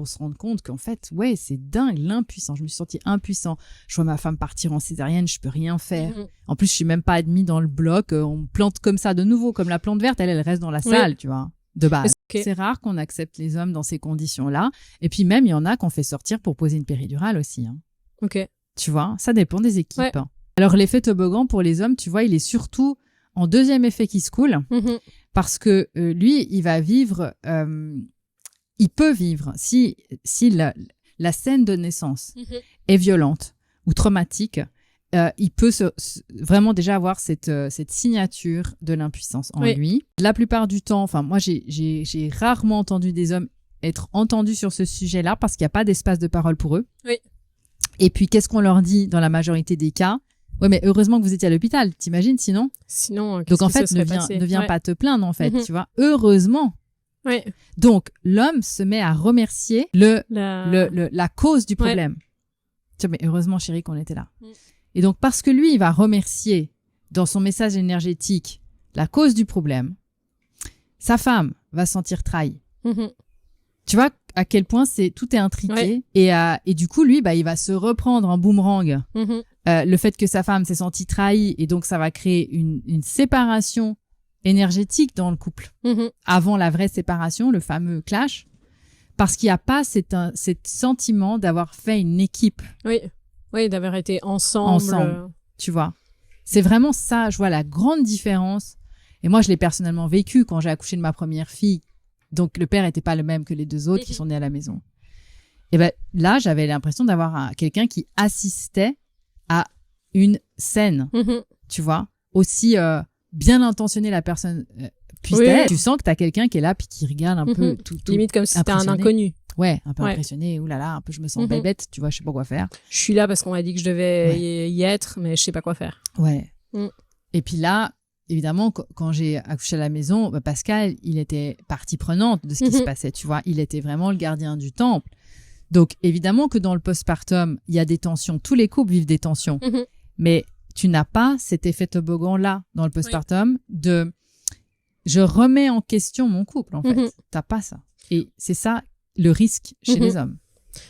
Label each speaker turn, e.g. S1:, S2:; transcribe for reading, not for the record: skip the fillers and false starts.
S1: Pour se rendre compte qu'en fait, ouais, c'est dingue, l'impuissance. Je me suis sentie impuissant. Je vois ma femme partir en césarienne, je peux rien faire. En plus, je suis même pas admis dans le bloc. On me plante comme ça de nouveau, comme la plante verte, elle reste dans la salle, tu vois, de base. C'est rare qu'on accepte les hommes dans ces conditions-là. Et puis même, il y en a qu'on fait sortir pour poser une péridurale aussi. Hein. Tu vois, ça dépend des équipes. Ouais. Alors, l'effet toboggan pour les hommes, tu vois, il est surtout en deuxième effet qui se coule parce que lui, il va vivre... il peut vivre, si la scène de naissance est violente ou traumatique, il peut vraiment déjà avoir cette signature de l'impuissance en lui. La plupart du temps, enfin moi j'ai rarement entendu des hommes être entendus sur ce sujet-là parce qu'il n'y a pas d'espace de parole pour eux. Et puis qu'est-ce qu'on leur dit dans la majorité des cas ? Ouais, mais heureusement que vous étiez à l'hôpital, t'imagines sinon ? Donc en fait, ne viens pas te plaindre en fait, tu vois. Heureusement. Donc, l'homme se met à remercier la cause du problème. Tu vois, mais heureusement, chérie, qu'on était là. Et donc, parce que lui, il va remercier dans son message énergétique la cause du problème, sa femme va se sentir trahie. Tu vois à quel point tout est intriqué. Et du coup, lui, il va se reprendre en boomerang. Le fait que sa femme s'est sentie trahie et donc ça va créer une séparation énergétique dans le couple avant la vraie séparation, le fameux clash, parce qu'il n'y a pas cet sentiment d'avoir fait une équipe.
S2: Oui, d'avoir été ensemble.
S1: Tu vois. C'est vraiment ça, je vois la grande différence. Et moi, je l'ai personnellement vécu quand j'ai accouché de ma première fille. Donc, le père n'était pas le même que les deux autres qui sont nés à la maison. Et là, j'avais l'impression d'avoir quelqu'un qui assistait à une scène, tu vois, aussi... bien intentionnée la personne puisse être, tu sens que t'as quelqu'un qui est là puis qui regarde un peu tout
S2: limite comme si c'était un inconnu.
S1: Ouais, un peu impressionné, oulala, un peu je me sens bête, tu vois, je sais pas quoi faire.
S2: Je suis là parce qu'on m'a dit que je devais y être, mais je sais pas quoi faire.
S1: Et puis là, évidemment, quand j'ai accouché à la maison, Pascal, il était partie prenante de ce qui se passait, tu vois, il était vraiment le gardien du temple. Donc évidemment que dans le postpartum, il y a des tensions, tous les couples vivent des tensions. Mais tu n'as pas cet effet toboggan-là dans le postpartum de « je remets en question mon couple », en fait. T'as pas ça. Et c'est ça le risque chez les hommes.